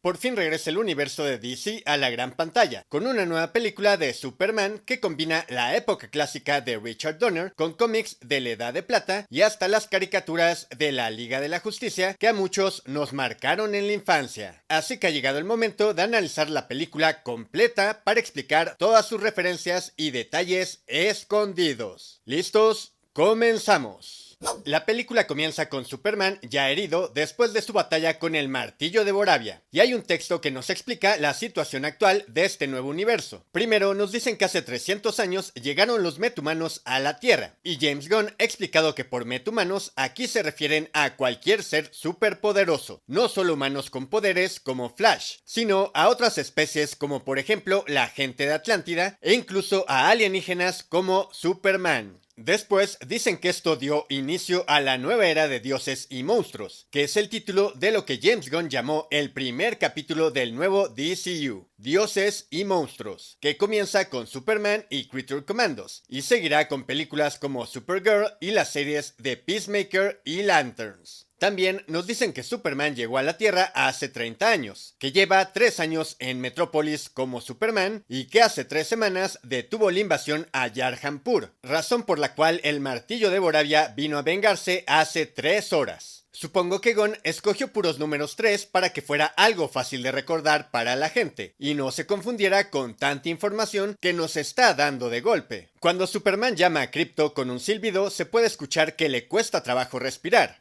por fin regresa el universo de DC a la gran pantalla, con una nueva película de Superman que combina la época clásica de Richard Donner con cómics de la Edad de Plata y hasta las caricaturas de la Liga de la Justicia que a muchos nos marcaron en la infancia. Así que ha llegado el momento de analizar la película completa para explicar todas sus referencias y detalles escondidos. ¿Listos? ¡Comenzamos! La película comienza con Superman ya herido después de su batalla con el Martillo de Boravia, y hay un texto que nos explica la situación actual de este nuevo universo. Primero nos dicen que hace 300 años llegaron los metahumanos a la Tierra, y James Gunn ha explicado que por metahumanos aquí se refieren a cualquier ser superpoderoso, no solo humanos con poderes como Flash, sino a otras especies como por ejemplo la gente de Atlántida e incluso a alienígenas como Superman. Después dicen que esto dio inicio a la nueva era de dioses y monstruos, que es el título de lo que James Gunn llamó el primer capítulo del nuevo DCU, Dioses y Monstruos, que comienza con Superman y Creature Commandos, y seguirá con películas como Supergirl y las series de Peacemaker y Lanterns. También nos dicen que Superman llegó a la Tierra hace 30 años, que lleva 3 años en Metrópolis como Superman y que hace 3 semanas detuvo la invasión a Yarhampur, razón por la cual el Martillo de Boravia vino a vengarse hace 3 horas. Supongo que Gunn escogió puros números 3 para que fuera algo fácil de recordar para la gente y no se confundiera con tanta información que nos está dando de golpe. Cuando Superman llama a Krypto con un silbido se puede escuchar que le cuesta trabajo respirar,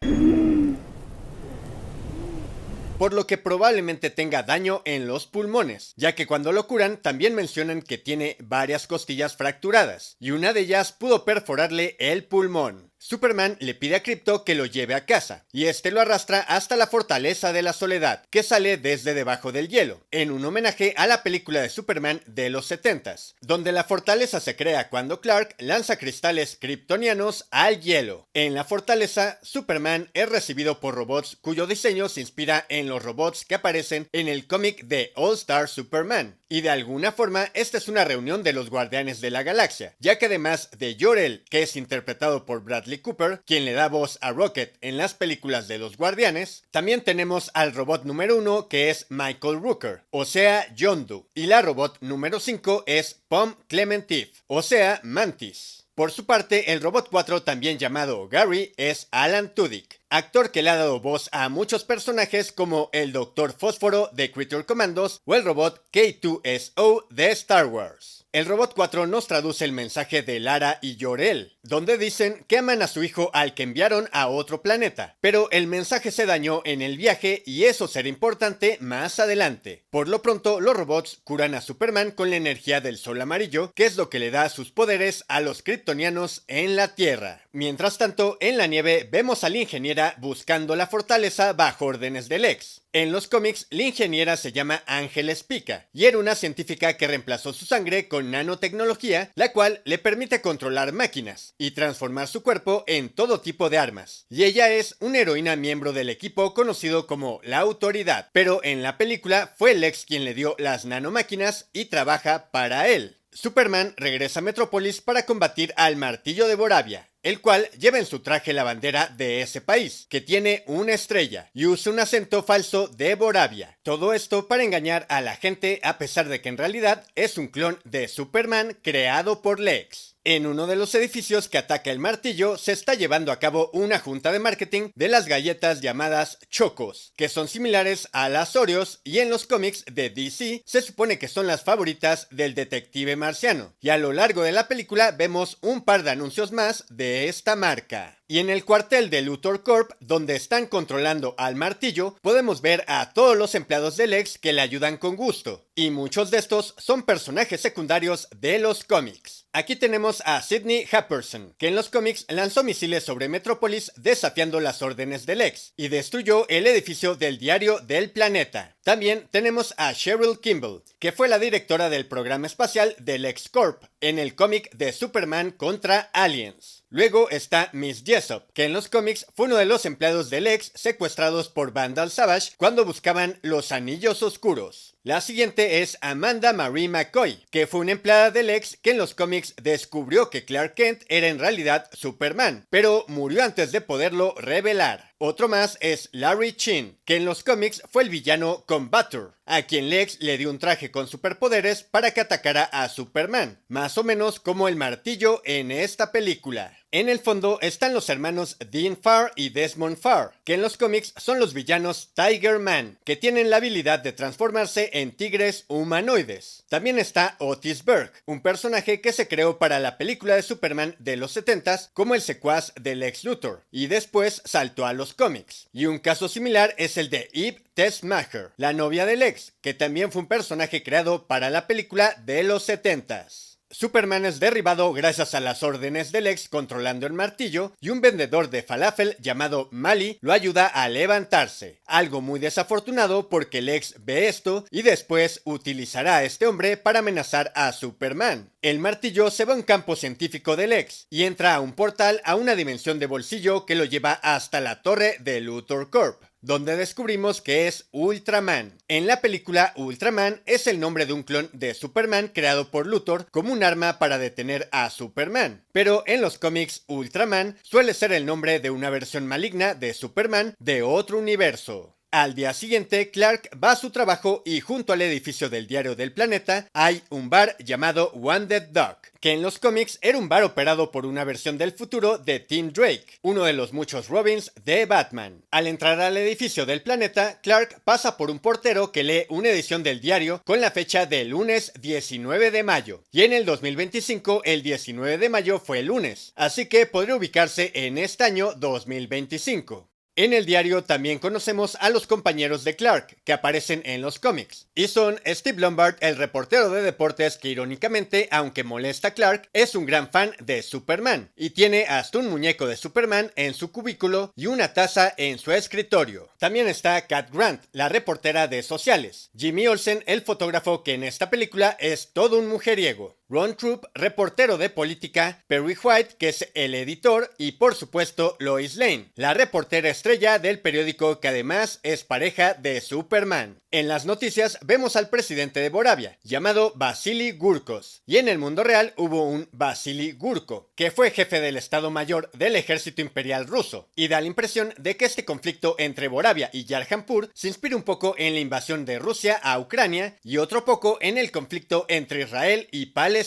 por lo que probablemente tenga daño en los pulmones, ya que cuando lo curan también mencionan que tiene varias costillas fracturadas, y una de ellas pudo perforarle el pulmón. Superman le pide a Krypto que lo lleve a casa, y este lo arrastra hasta la Fortaleza de la Soledad, que sale desde debajo del hielo, en un homenaje a la película de Superman de los 70s, donde la fortaleza se crea cuando Clark lanza cristales kryptonianos al hielo. En la fortaleza, Superman es recibido por robots cuyo diseño se inspira en los robots que aparecen en el cómic de All Star Superman, y de alguna forma esta es una reunión de los Guardianes de la Galaxia, ya que además de Jor-El, que es interpretado por Bradley Cooper, quien le da voz a Rocket en las películas de los Guardianes, también tenemos al robot número 1 que es Michael Rooker, o sea Yondu, y la robot número 5 es Pom Clementif, o sea Mantis. Por su parte, el robot 4, también llamado Gary, es Alan Tudyk, actor que le ha dado voz a muchos personajes como el Dr. Fósforo de Creature Commandos o el robot K2SO de Star Wars. El robot 4 nos traduce el mensaje de Lara y Jor-El, donde dicen que aman a su hijo al que enviaron a otro planeta, pero el mensaje se dañó en el viaje y eso será importante más adelante. Por lo pronto, los robots curan a Superman con la energía del sol amarillo, que es lo que le da sus poderes a los kryptonianos en la Tierra. Mientras tanto, en la nieve vemos a la ingeniera buscando la fortaleza bajo órdenes de Lex. En los cómics, la ingeniera se llama Ángeles Pica y era una científica que reemplazó su sangre con nanotecnología, la cual le permite controlar máquinas y transformar su cuerpo en todo tipo de armas. Y ella es una heroína miembro del equipo conocido como la Autoridad, pero en la película fue Lex quien le dio las nanomáquinas y trabaja para él. Superman regresa a Metrópolis para combatir al Martillo de Boravia, el cual lleva en su traje la bandera de ese país, que tiene una estrella, y usa un acento falso de Boravia. Todo esto para engañar a la gente a pesar de que en realidad es un clon de Superman creado por Lex. En uno de los edificios que ataca el martillo se está llevando a cabo una junta de marketing de las galletas llamadas Chocos, que son similares a las Oreos y en los cómics de DC se supone que son las favoritas del detective marciano. Y a lo largo de la película vemos un par de anuncios más de esta marca. Y en el cuartel de Luthor Corp, donde están controlando al martillo, podemos ver a todos los empleados de Lex que le ayudan con gusto. Y muchos de estos son personajes secundarios de los cómics. Aquí tenemos a Sidney Happerson, que en los cómics lanzó misiles sobre Metrópolis desafiando las órdenes de Lex, y destruyó el edificio del Diario del Planeta. También tenemos a Cheryl Kimball, que fue la directora del programa espacial de Lex Corp, en el cómic de Superman contra Aliens. Luego está Miss Jessup, que en los cómics fue uno de los empleados de Lex secuestrados por Vandal Savage cuando buscaban los anillos oscuros. La siguiente es Amanda Marie McCoy, que fue una empleada de Lex que en los cómics descubrió que Clark Kent era en realidad Superman, pero murió antes de poderlo revelar. Otro más es Larry Chin, que en los cómics fue el villano Combator, a quien Lex le dio un traje con superpoderes para que atacara a Superman, más o menos como el martillo en esta película. En el fondo están los hermanos Dean Farr y Desmond Farr, que en los cómics son los villanos Tiger Man, que tienen la habilidad de transformarse en tigres humanoides. También está Otis Berg, un personaje que se creó para la película de Superman de los 70s como el secuaz de Lex Luthor, y después saltó a los cómics. Y un caso similar es el de Eve Tessmacher, la novia de Lex, que también fue un personaje creado para la película de los 70s. Superman es derribado gracias a las órdenes de Lex controlando el martillo y un vendedor de falafel llamado Mali lo ayuda a levantarse. Algo muy desafortunado porque Lex ve esto y después utilizará a este hombre para amenazar a Superman. El martillo se va a un campo científico de Lex y entra a un portal a una dimensión de bolsillo que lo lleva hasta la torre de Luthor Corp, donde descubrimos que es Ultraman. En la película, Ultraman es el nombre de un clon de Superman creado por Luthor como un arma para detener a Superman. Pero en los cómics, Ultraman suele ser el nombre de una versión maligna de Superman de otro universo. Al día siguiente, Clark va a su trabajo y junto al edificio del Diario del Planeta hay un bar llamado One Dead Dog, que en los cómics era un bar operado por una versión del futuro de Tim Drake, uno de los muchos Robins de Batman. Al entrar al edificio del planeta, Clark pasa por un portero que lee una edición del diario con la fecha del lunes 19 de mayo. Y en el 2025, el 19 de mayo fue el lunes, así que podría ubicarse en este año 2025. En el diario también conocemos a los compañeros de Clark, que aparecen en los cómics, y son Steve Lombard, el reportero de deportes que irónicamente, aunque molesta a Clark, es un gran fan de Superman, y tiene hasta un muñeco de Superman en su cubículo y una taza en su escritorio. También está Cat Grant, la reportera de sociales, Jimmy Olsen, el fotógrafo que en esta película es todo un mujeriego, Ron Troop, reportero de política, Perry White, que es el editor, y por supuesto Lois Lane, la reportera estrella del periódico que además es pareja de Superman. En las noticias vemos al presidente de Boravia, llamado Vasily Gurkos, y en el mundo real hubo un Vasily Gurko, que fue jefe del Estado Mayor del Ejército Imperial Ruso, y da la impresión de que este conflicto entre Boravia y Yarhanpur se inspira un poco en la invasión de Rusia a Ucrania y otro poco en el conflicto entre Israel y Palestina.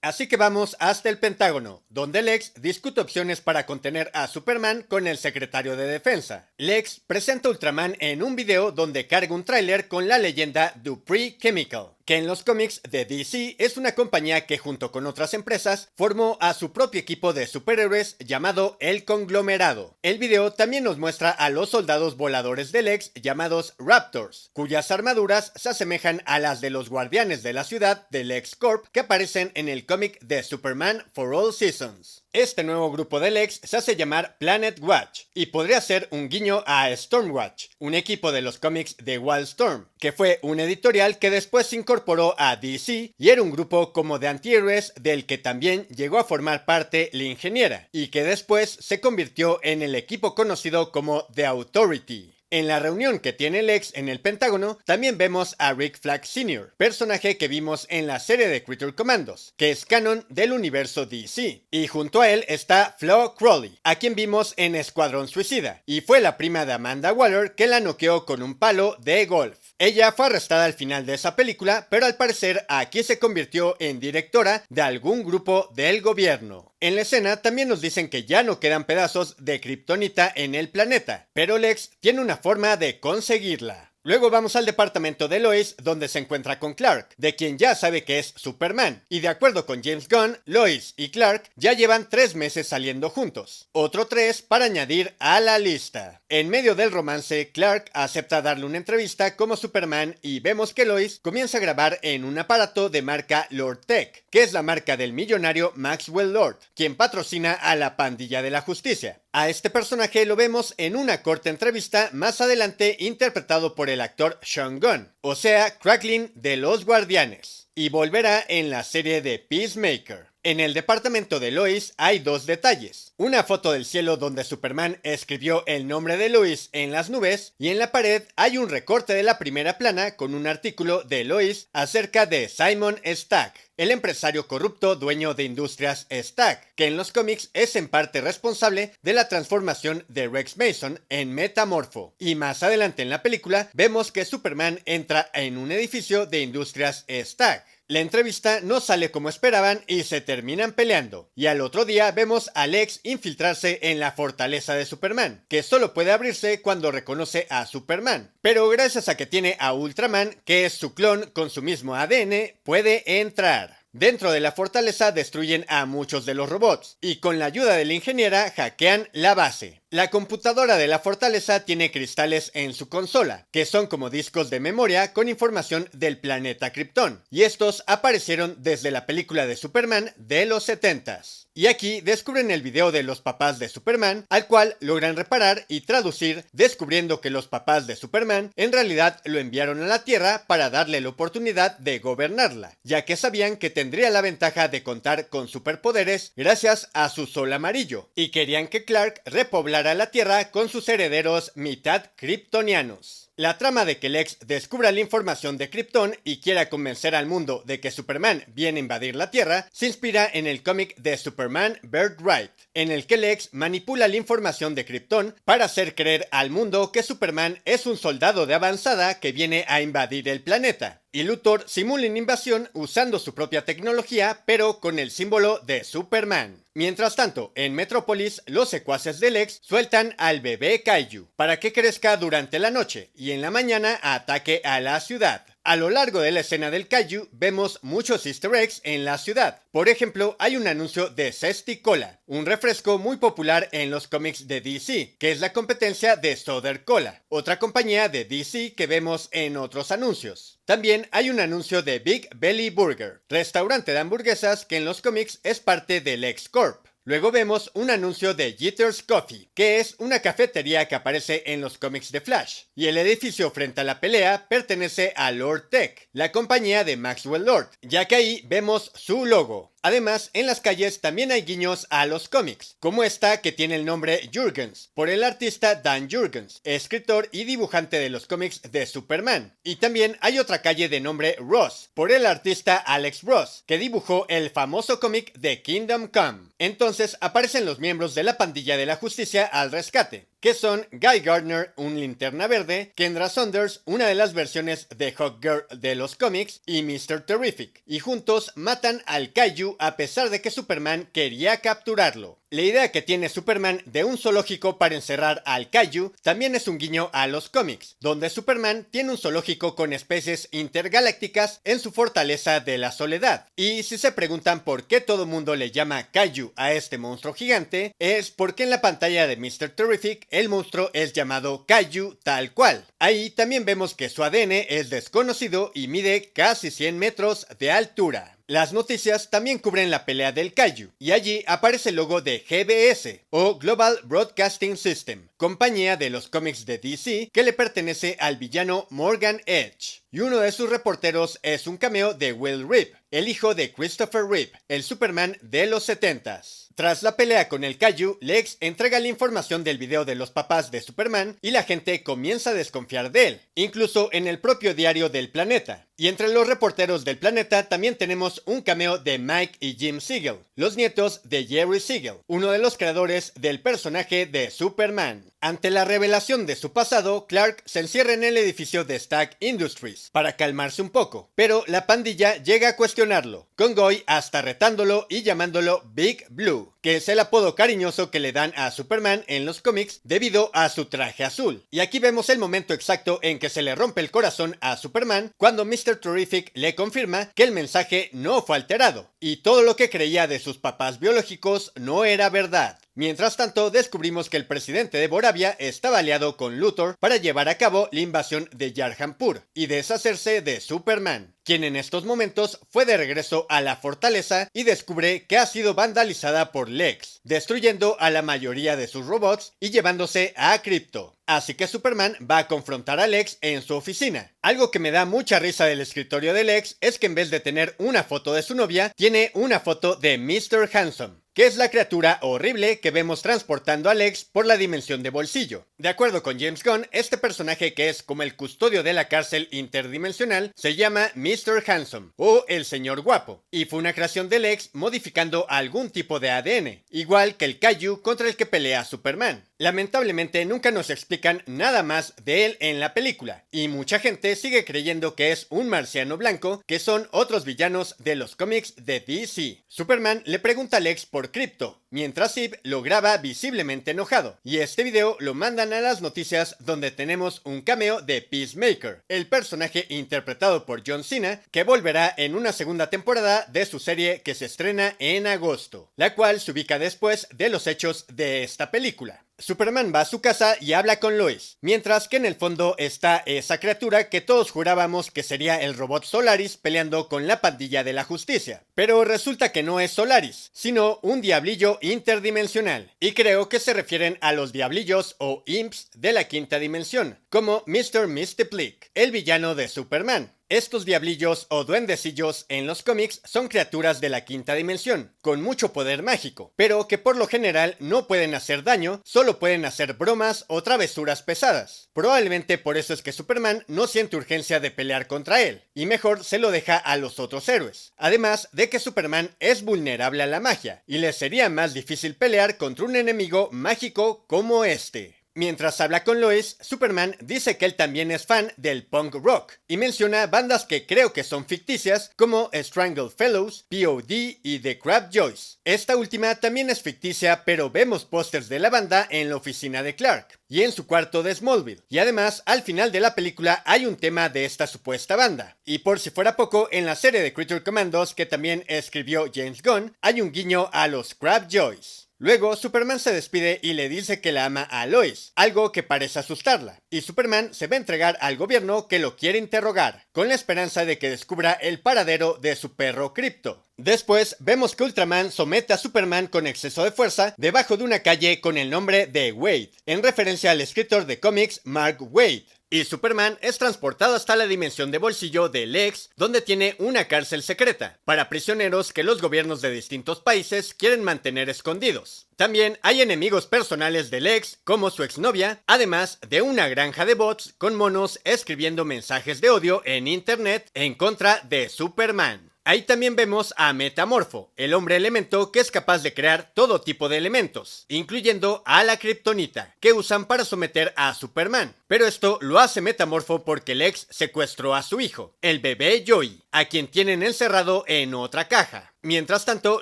Así que vamos hasta el Pentágono, donde Lex discute opciones para contener a Superman con el secretario de Defensa. Lex presenta a Ultraman en un video donde carga un tráiler con la leyenda Dupree Chemical, que en los cómics de DC es una compañía que junto con otras empresas formó a su propio equipo de superhéroes llamado El Conglomerado. El video también nos muestra a los soldados voladores de Lex llamados Raptors, cuyas armaduras se asemejan a las de los guardianes de la ciudad de Lex Corp que aparecen en el cómic de Superman for All Seasons. Este nuevo grupo de Lex se hace llamar Planet Watch y podría ser un guiño a Stormwatch, un equipo de los cómics de Wildstorm, que fue un editorial que después se incorporó a DC y era un grupo como de antihéroes del que también llegó a formar parte la ingeniera y que después se convirtió en el equipo conocido como The Authority. En la reunión que tiene Lex en el Pentágono, también vemos a Rick Flag Sr., personaje que vimos en la serie de Creature Commandos, que es canon del universo DC. Y junto a él está Flo Crawley, a quien vimos en Escuadrón Suicida, y fue la prima de Amanda Waller que la noqueó con un palo de golf. Ella fue arrestada al final de esa película, pero al parecer aquí se convirtió en directora de algún grupo del gobierno. En la escena también nos dicen que ya no quedan pedazos de kriptonita en el planeta, pero Lex tiene una forma de conseguirla. Luego vamos al departamento de Lois, donde se encuentra con Clark, de quien ya sabe que es Superman, y de acuerdo con James Gunn, Lois y Clark ya llevan 3 meses saliendo juntos, otro 3 para añadir a la lista. En medio del romance, Clark acepta darle una entrevista como Superman y vemos que Lois comienza a grabar en un aparato de marca Lord Tech, que es la marca del millonario Maxwell Lord, quien patrocina a la Pandilla de la Justicia. A este personaje lo vemos en una corta entrevista más adelante interpretado por el actor Sean Gunn, o sea, Cracklin de Los Guardianes, y volverá en la serie de Peacemaker. En el departamento de Lois hay dos detalles. Una foto del cielo donde Superman escribió el nombre de Lois en las nubes y en la pared hay un recorte de la primera plana con un artículo de Lois acerca de Simon Stagg, el empresario corrupto dueño de Industrias Stagg, que en los cómics es en parte responsable de la transformación de Rex Mason en Metamorfo. Y más adelante en la película vemos que Superman entra en un edificio de Industrias Stagg. La entrevista no sale como esperaban y se terminan peleando. Y al otro día vemos a Lex infiltrarse en la fortaleza de Superman, que solo puede abrirse cuando reconoce a Superman. Pero gracias a que tiene a Ultraman, que es su clon con su mismo ADN, puede entrar. Dentro de la fortaleza destruyen a muchos de los robots y con la ayuda de la ingeniera hackean la base. La computadora de la fortaleza tiene cristales en su consola, que son como discos de memoria con información del planeta Krypton, y estos aparecieron desde la película de Superman de los 70s. Y aquí descubren el video de los papás de Superman, al cual logran reparar y traducir, descubriendo que los papás de Superman en realidad lo enviaron a la Tierra para darle la oportunidad de gobernarla, ya que sabían que tendría la ventaja de contar con superpoderes gracias a su sol amarillo, y querían que Clark repoblara la Tierra con sus herederos mitad kryptonianos. La trama de que Lex descubra la información de Krypton y quiera convencer al mundo de que Superman viene a invadir la Tierra se inspira en el cómic de Superman Birthright, en el que Lex manipula la información de Krypton para hacer creer al mundo que Superman es un soldado de avanzada que viene a invadir el planeta. Y Luthor simula una invasión usando su propia tecnología, pero con el símbolo de Superman. Mientras tanto, en Metrópolis, los secuaces de Lex sueltan al bebé Kaiju para que crezca durante la noche y en la mañana ataque a la ciudad. A lo largo de la escena del Kaiju vemos muchos easter eggs en la ciudad. Por ejemplo, hay un anuncio de Zesty Cola, un refresco muy popular en los cómics de DC, que es la competencia de Soder Cola, otra compañía de DC que vemos en otros anuncios. También hay un anuncio de Big Belly Burger, restaurante de hamburguesas que en los cómics es parte del X-Corp. Luego vemos un anuncio de Jitters Coffee, que es una cafetería que aparece en los cómics de Flash, y el edificio frente a la pelea pertenece a Lord Tech, la compañía de Maxwell Lord, ya que ahí vemos su logo. Además, en las calles también hay guiños a los cómics, como esta que tiene el nombre Jurgens, por el artista Dan Jurgens, escritor y dibujante de los cómics de Superman. Y también hay otra calle de nombre Ross, por el artista Alex Ross, que dibujó el famoso cómic de Kingdom Come. Entonces aparecen los miembros de la pandilla de la justicia al rescate, que son Guy Gardner, un linterna verde, Kendra Saunders, una de las versiones de Hawkgirl de los cómics, y Mr. Terrific, y juntos matan al Kaiju a pesar de que Superman quería capturarlo. La idea que tiene Superman de un zoológico para encerrar al Kaiju también es un guiño a los cómics, donde Superman tiene un zoológico con especies intergalácticas en su fortaleza de la soledad. Y si se preguntan por qué todo mundo le llama Kaiju a este monstruo gigante, es porque en la pantalla de Mr. Terrific el monstruo es llamado Kaiju tal cual. Ahí también vemos que su ADN es desconocido y mide casi 100 metros de altura. Las noticias también cubren la pelea del Kaiju, y allí aparece el logo de GBS, o Global Broadcasting System, compañía de los cómics de DC que le pertenece al villano Morgan Edge. Y uno de sus reporteros es un cameo de Will Reap, el hijo de Christopher Reeve, el Superman de los 70s. Tras la pelea con el Kaiju, Lex entrega la información del video de los papás de Superman y la gente comienza a desconfiar de él, incluso en el propio diario del planeta. Y entre los reporteros del planeta también tenemos un cameo de Mike y Jim Siegel, los nietos de Jerry Siegel, uno de los creadores del personaje de Superman. Ante la revelación de su pasado, Clark se encierra en el edificio de Stark Industries para calmarse un poco, pero la pandilla llega a cuestionarlo, con Goy hasta retándolo y llamándolo Big Blue, que es el apodo cariñoso que le dan a Superman en los cómics debido a su traje azul. Y aquí vemos el momento exacto en que se le rompe el corazón a Superman cuando Mr. Terrific le confirma que el mensaje no fue alterado y todo lo que creía de sus papás biológicos no era verdad. Mientras tanto, descubrimos que el presidente de Boravia estaba aliado con Luthor para llevar a cabo la invasión de Yarhampur y deshacerse de Superman, quien en estos momentos fue de regreso a la fortaleza y descubre que ha sido vandalizada por Lex, destruyendo a la mayoría de sus robots y llevándose a Krypto. Así que Superman va a confrontar a Lex en su oficina. Algo que me da mucha risa del escritorio de Lex es que en vez de tener una foto de su novia, tiene una foto de Mr. Handsome, que es la criatura horrible que vemos transportando a Lex por la dimensión de bolsillo. De acuerdo con James Gunn, este personaje, que es como el custodio de la cárcel interdimensional, se llama Mr. Handsome o el señor guapo, y fue una creación de Lex modificando algún tipo de ADN, igual que el Kaiju contra el que pelea Superman. Lamentablemente nunca nos explican nada más de él en la película, y mucha gente sigue creyendo que es un marciano blanco, que son otros villanos de los cómics de DC. Superman le pregunta a Lex por Krypto, mientras Eve lo graba visiblemente enojado, y este video lo mandan a las noticias, donde tenemos un cameo de Peacemaker, el personaje interpretado por John Cena, que volverá en una segunda temporada de su serie que se estrena en agosto, la cual se ubica después de los hechos de esta película. Superman va a su casa y habla con Lois, mientras que en el fondo está esa criatura que todos jurábamos que sería el robot Solaris peleando con la pandilla de la justicia. Pero resulta que no es Solaris, sino un diablillo interdimensional, y creo que se refieren a los diablillos o imps de la quinta dimensión, como Mr. Mxyzptlk, el villano de Superman. Estos diablillos o duendecillos en los cómics son criaturas de la quinta dimensión, con mucho poder mágico, pero que por lo general no pueden hacer daño, solo pueden hacer bromas o travesuras pesadas. Probablemente por eso es que Superman no siente urgencia de pelear contra él, y mejor se lo deja a los otros héroes. Además de que Superman es vulnerable a la magia, y le sería más difícil pelear contra un enemigo mágico como este. Mientras habla con Lois, Superman dice que él también es fan del punk rock y menciona bandas que creo que son ficticias, como Strangled Fellows, POD y The Crab Joys. Esta última también es ficticia, pero vemos pósters de la banda en la oficina de Clark y en su cuarto de Smallville, y además al final de la película hay un tema de esta supuesta banda. Y por si fuera poco, en la serie de Creature Commandos, que también escribió James Gunn, hay un guiño a los Crab Joys. Luego, Superman se despide y le dice que la ama a Lois, algo que parece asustarla, y Superman se va a entregar al gobierno, que lo quiere interrogar, con la esperanza de que descubra el paradero de su perro Krypto. Después, vemos que Ultraman somete a Superman con exceso de fuerza debajo de una calle con el nombre de Wade, en referencia al escritor de cómics Mark Waid. Y Superman es transportado hasta la dimensión de bolsillo de Lex, donde tiene una cárcel secreta para prisioneros que los gobiernos de distintos países quieren mantener escondidos. También hay enemigos personales de Lex, como su exnovia, además de una granja de bots con monos escribiendo mensajes de odio en internet en contra de Superman. Ahí también vemos a Metamorfo, el hombre elemento que es capaz de crear todo tipo de elementos, incluyendo a la kriptonita, que usan para someter a Superman. Pero esto lo hace Metamorfo porque Lex secuestró a su hijo, el bebé Joey, a quien tienen encerrado en otra caja. Mientras tanto,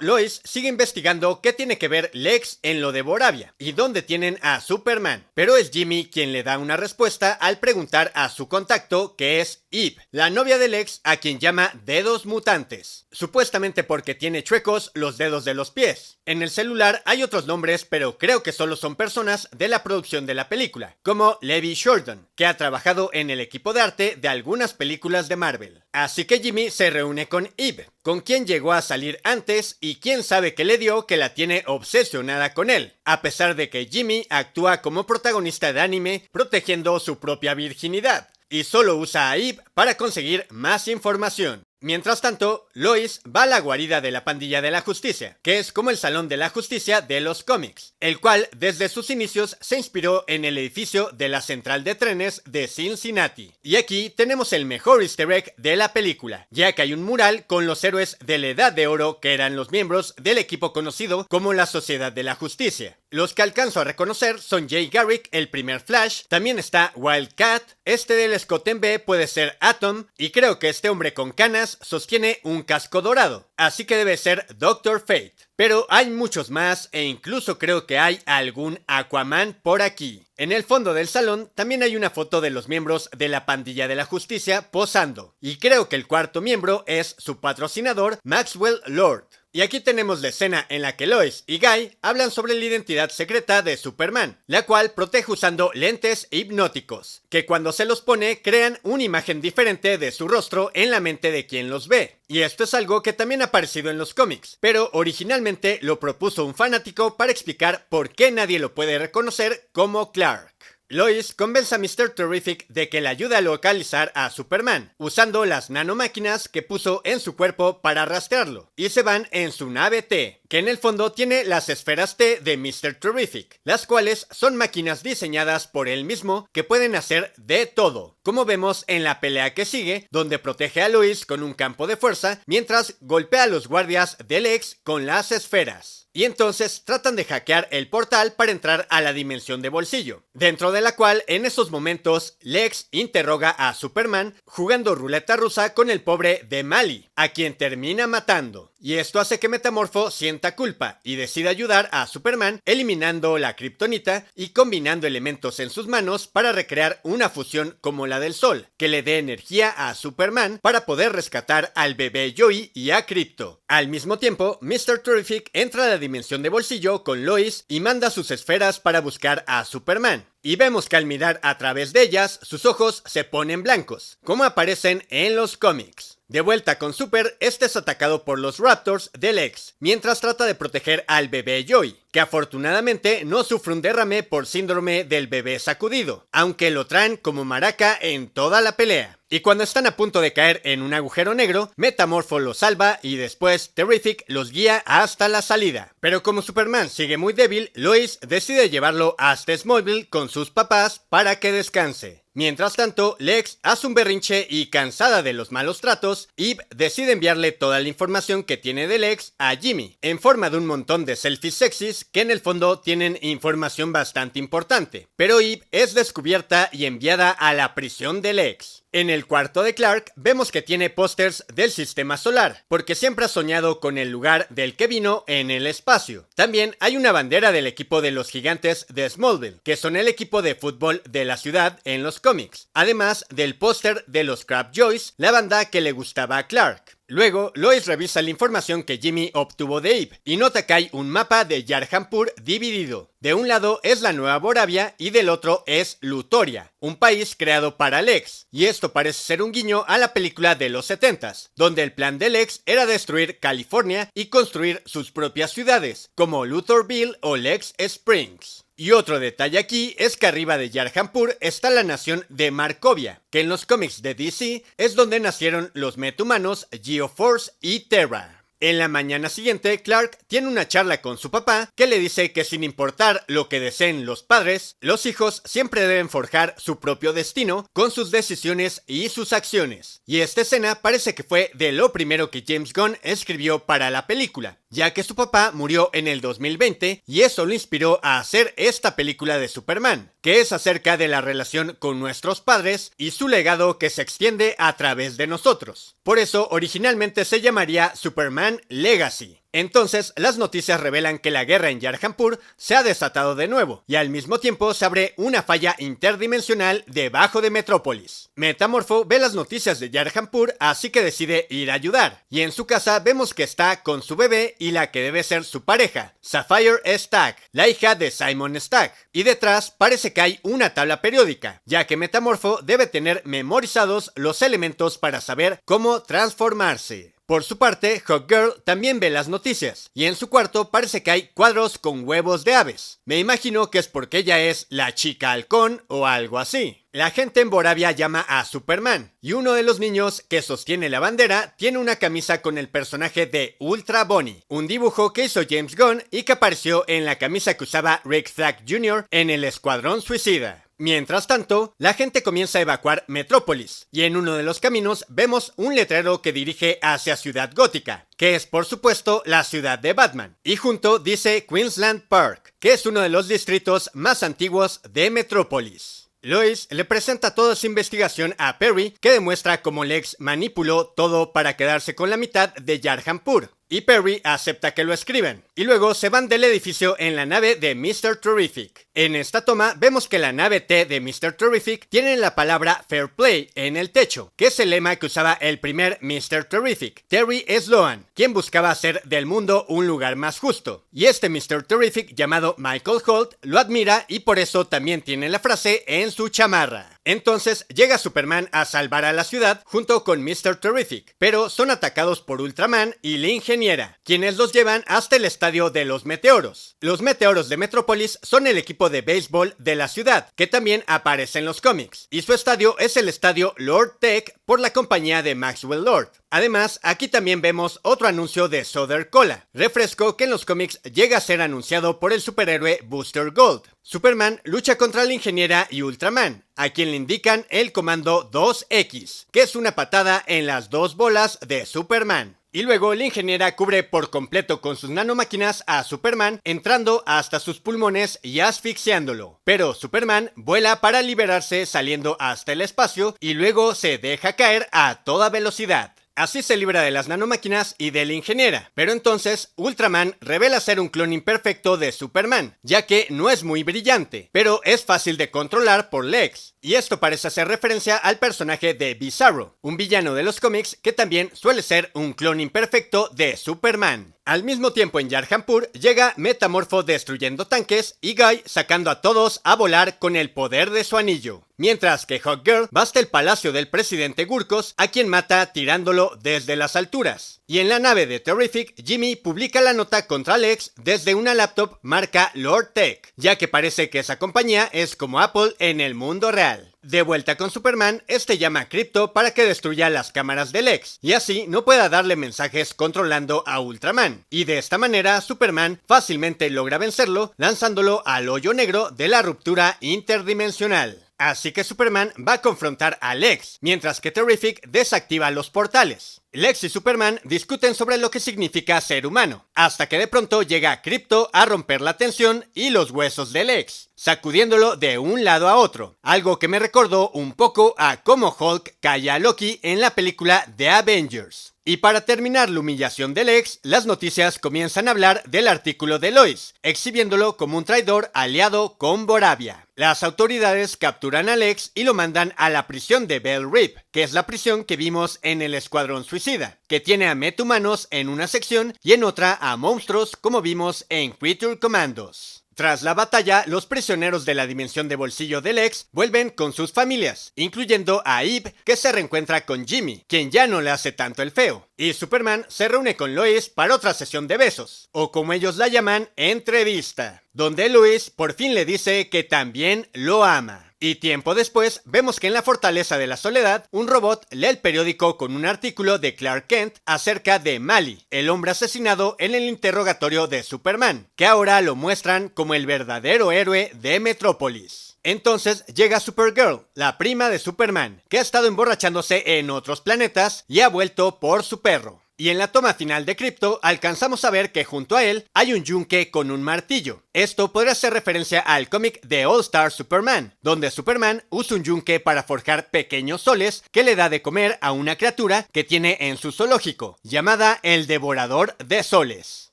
Lois sigue investigando qué tiene que ver Lex en lo de Boravia y dónde tienen a Superman, pero es Jimmy quien le da una respuesta al preguntar a su contacto, que es Eve, la novia de Lex, a quien llama dedos mutantes, supuestamente porque tiene chuecos los dedos de los pies. En el celular hay otros nombres, pero creo que solo son personas de la producción de la película, como Levi Shorten, que ha trabajado en el equipo de arte de algunas películas de Marvel. Así que Jimmy se reúne con Eve, con quien llegó a salir antes, y quién sabe qué le dio que la tiene obsesionada con él, a pesar de que Jimmy actúa como protagonista de anime protegiendo su propia virginidad, y solo usa a Eve para conseguir más información. Mientras tanto, Lois va a la guarida de la pandilla de la justicia, que es como el salón de la justicia de los cómics, el cual desde sus inicios se inspiró en el edificio de la central de trenes de Cincinnati. Y aquí tenemos el mejor easter egg de la película, ya que hay un mural con los héroes de la Edad de Oro, que eran los miembros del equipo conocido como la Sociedad de la Justicia. Los que alcanzo a reconocer son Jay Garrick, el primer Flash, también está Wildcat, este del Scott en B puede ser Atom, y creo que este hombre con canas sostiene un casco dorado, así que debe ser Doctor Fate. Pero hay muchos más, e incluso creo que hay algún Aquaman por aquí. En el fondo del salón también hay una foto de los miembros de la pandilla de la justicia posando, y creo que el cuarto miembro es su patrocinador, Maxwell Lord. Y aquí tenemos la escena en la que Lois y Guy hablan sobre la identidad secreta de Superman, la cual protege usando lentes hipnóticos, que cuando se los pone crean una imagen diferente de su rostro en la mente de quien los ve. Y esto es algo que también ha aparecido en los cómics, pero originalmente lo propuso un fanático para explicar por qué nadie lo puede reconocer como Clark. Lois convence a Mr. Terrific de que le ayude a localizar a Superman, usando las nanomáquinas que puso en su cuerpo para rastrearlo, y se van en su nave T, que en el fondo tiene las esferas T de Mr. Terrific, las cuales son máquinas diseñadas por él mismo que pueden hacer de todo, como vemos en la pelea que sigue, donde protege a Lois con un campo de fuerza, mientras golpea a los guardias del Lex con las esferas. Y entonces tratan de hackear el portal para entrar a la dimensión de bolsillo, dentro de la cual en esos momentos Lex interroga a Superman jugando ruleta rusa con el pobre de Mali, a quien termina matando. Y esto hace que Metamorfo sienta culpa y decida ayudar a Superman eliminando la kriptonita y combinando elementos en sus manos para recrear una fusión como la del Sol, que le dé energía a Superman para poder rescatar al bebé Joey y a Krypto. Al mismo tiempo, Mr. Terrific entra a la dimensión de bolsillo con Lois y manda sus esferas para buscar a Superman. Y vemos que al mirar a través de ellas, sus ojos se ponen blancos, como aparecen en los cómics. De vuelta con Super, este es atacado por los Raptors del Lex, mientras trata de proteger al bebé Joey, que afortunadamente no sufre un derrame por síndrome del bebé sacudido, aunque lo traen como maraca en toda la pelea. Y cuando están a punto de caer en un agujero negro, Metamorfo los salva y después Terrific los guía hasta la salida. Pero como Superman sigue muy débil, Lois decide llevarlo hasta Smallville con sus papás para que descanse. Mientras tanto, Lex hace un berrinche y cansada de los malos tratos, Eve decide enviarle toda la información que tiene de Lex a Jimmy, en forma de un montón de selfies sexys que en el fondo tienen información bastante importante. Pero Eve es descubierta y enviada a la prisión de Lex. En el cuarto de Clark vemos que tiene pósters del sistema solar, porque siempre ha soñado con el lugar del que vino en el espacio. También hay una bandera del equipo de los Gigantes de Smallville, que son el equipo de fútbol de la ciudad en los cómics, además del póster de los Crab Joys, la banda que le gustaba a Clark. Luego, Lois revisa la información que Jimmy obtuvo de Eve y nota que hay un mapa de Yarhampur dividido. De un lado es la Nueva Boravia y del otro es Lutoria, un país creado para Lex. Y esto parece ser un guiño a la película de los 70s, donde el plan de Lex era destruir California y construir sus propias ciudades, como Luthorville o Lex Springs. Y otro detalle aquí es que arriba de Yarhampur está la nación de Markovia, que en los cómics de DC es donde nacieron los metahumanos Geoforce y Terra. En la mañana siguiente, Clark tiene una charla con su papá que le dice que sin importar lo que deseen los padres, los hijos siempre deben forjar su propio destino con sus decisiones y sus acciones. Y esta escena parece que fue de lo primero que James Gunn escribió para la película, ya que su papá murió en el 2020 y eso lo inspiró a hacer esta película de Superman, que es acerca de la relación con nuestros padres y su legado que se extiende a través de nosotros. Por eso originalmente se llamaría Superman Legacy. Entonces, las noticias revelan que la guerra en Yarhampur se ha desatado de nuevo, y al mismo tiempo se abre una falla interdimensional debajo de Metrópolis. Metamorfo ve las noticias de Yarhampur, así que decide ir a ayudar, y en su casa vemos que está con su bebé y la que debe ser su pareja, Sapphire Stagg, la hija de Simon Stagg, y detrás parece que hay una tabla periódica, ya que Metamorfo debe tener memorizados los elementos para saber cómo transformarse. Por su parte, Hawkgirl también ve las noticias, y en su cuarto parece que hay cuadros con huevos de aves. Me imagino que es porque ella es la chica halcón o algo así. La gente en Boravia llama a Superman, y uno de los niños que sostiene la bandera tiene una camisa con el personaje de Ultra Bonnie, un dibujo que hizo James Gunn y que apareció en la camisa que usaba Rick Flag Jr. en el Escuadrón Suicida. Mientras tanto, la gente comienza a evacuar Metrópolis, y en uno de los caminos vemos un letrero que dirige hacia Ciudad Gótica, que es por supuesto la ciudad de Batman, y junto dice Queensland Park, que es uno de los distritos más antiguos de Metrópolis. Lois le presenta toda su investigación a Perry, que demuestra cómo Lex manipuló todo para quedarse con la mitad de Yarhampur. y Perry acepta que lo escriban, y luego se van del edificio en la nave de Mr. Terrific. En esta toma vemos que la nave T de Mr. Terrific tiene la palabra Fair Play en el techo, que es el lema que usaba el primer Mr. Terrific, Terry Sloan, quien buscaba hacer del mundo un lugar más justo. Y este Mr. Terrific llamado Michael Holt lo admira y por eso también tiene la frase en su chamarra. Entonces llega Superman a salvar a la ciudad junto con Mr. Terrific, pero son atacados por Ultraman y la ingeniera, quienes los llevan hasta el estadio de los Meteoros. Los Meteoros de Metrópolis son el equipo de béisbol de la ciudad, que también aparece en los cómics, y su estadio es el estadio Lord Tech por la compañía de Maxwell Lord. Además, aquí también vemos otro anuncio de Southern Cola, refresco que en los cómics llega a ser anunciado por el superhéroe Booster Gold. Superman lucha contra la ingeniera y Ultraman, a quien le indican el comando 2X, que es una patada en las dos bolas de Superman. Y luego la ingeniera cubre por completo con sus nanomáquinas a Superman, entrando hasta sus pulmones y asfixiándolo. Pero Superman vuela para liberarse saliendo hasta el espacio y luego se deja caer a toda velocidad. Así se libra de las nanomáquinas y de la ingeniera, pero entonces Ultraman revela ser un clon imperfecto de Superman, ya que no es muy brillante, pero es fácil de controlar por Lex. Y esto parece hacer referencia al personaje de Bizarro, un villano de los cómics que también suele ser un clon imperfecto de Superman. Al mismo tiempo en Yarhanpur llega Metamorfo destruyendo tanques y Guy sacando a todos a volar con el poder de su anillo. Mientras que Hawkgirl va hasta el palacio del presidente Gurkos, a quien mata tirándolo desde las alturas. Y en la nave de Terrific, Jimmy publica la nota contra Lex desde una laptop marca Lord Tech, ya que parece que esa compañía es como Apple en el mundo real. De vuelta con Superman, este llama a Krypto para que destruya las cámaras de Lex, y así no pueda darle mensajes controlando a Ultraman. Y de esta manera, Superman fácilmente logra vencerlo, lanzándolo al hoyo negro de la ruptura interdimensional. Así que Superman va a confrontar a Lex, mientras que Terrific desactiva los portales. Lex y Superman discuten sobre lo que significa ser humano, hasta que de pronto llega Krypto a romper la tensión y los huesos de Lex, sacudiéndolo de un lado a otro, algo que me recordó un poco a cómo Hulk calla a Loki en la película The Avengers. Y para terminar la humillación de Lex, las noticias comienzan a hablar del artículo de Lois, exhibiéndolo como un traidor aliado con Boravia. Las autoridades capturan a Lex y lo mandan a la prisión de Belle Rip, que es la prisión que vimos en el Escuadrón Suicida, que tiene a metahumanos en una sección y en otra a monstruos como vimos en Creature Commandos. Tras la batalla, los prisioneros de la dimensión de bolsillo de Lex vuelven con sus familias, incluyendo a Eve, que se reencuentra con Jimmy, quien ya no le hace tanto el feo. Y Superman se reúne con Lois para otra sesión de besos, o como ellos la llaman, entrevista, donde Lois por fin le dice que también lo ama. Y tiempo después, vemos que en la Fortaleza de la Soledad, un robot lee el periódico con un artículo de Clark Kent acerca de Mali, el hombre asesinado en el interrogatorio de Superman, que ahora lo muestran como el verdadero héroe de Metrópolis. Entonces llega Supergirl, la prima de Superman, que ha estado emborrachándose en otros planetas y ha vuelto por su perro. Y en la toma final de Krypto alcanzamos a ver que junto a él hay un yunque con un martillo. Esto podría hacer referencia al cómic de All Star Superman, donde Superman usa un yunque para forjar pequeños soles que le da de comer a una criatura que tiene en su zoológico, llamada el Devorador de Soles.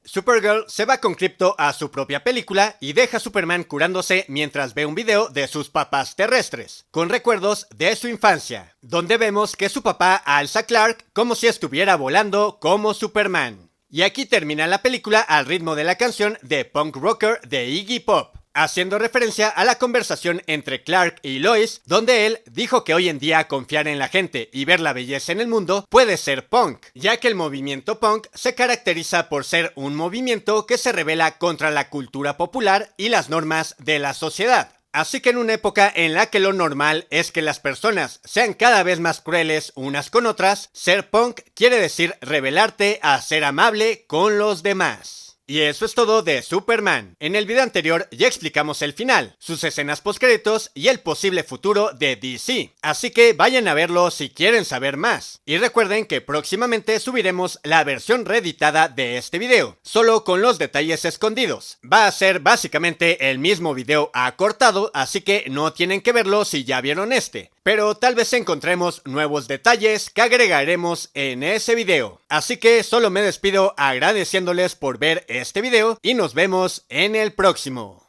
Supergirl se va con Krypto a su propia película y deja a Superman curándose mientras ve un video de sus papás terrestres, con recuerdos de su infancia, donde vemos que su papá alza a Clark como si estuviera volando como Superman. Y aquí termina la película al ritmo de la canción de Punk Rocker de Iggy Pop, haciendo referencia a la conversación entre Clark y Lois, donde él dijo que hoy en día confiar en la gente y ver la belleza en el mundo puede ser punk, ya que el movimiento punk se caracteriza por ser un movimiento que se rebela contra la cultura popular y las normas de la sociedad. Así que en una época en la que lo normal es que las personas sean cada vez más crueles unas con otras, ser punk quiere decir rebelarte a ser amable con los demás. Y eso es todo de Superman. En el video anterior ya explicamos el final, sus escenas postcréditos y el posible futuro de DC. Así que vayan a verlo si quieren saber más. Y recuerden que próximamente subiremos la versión reeditada de este video, solo con los detalles escondidos. Va a ser básicamente el mismo video acortado, así que no tienen que verlo si ya vieron este. pero tal vez encontremos nuevos detalles que agregaremos en ese video. Así que solo me despido agradeciéndoles por ver este video y nos vemos en el próximo.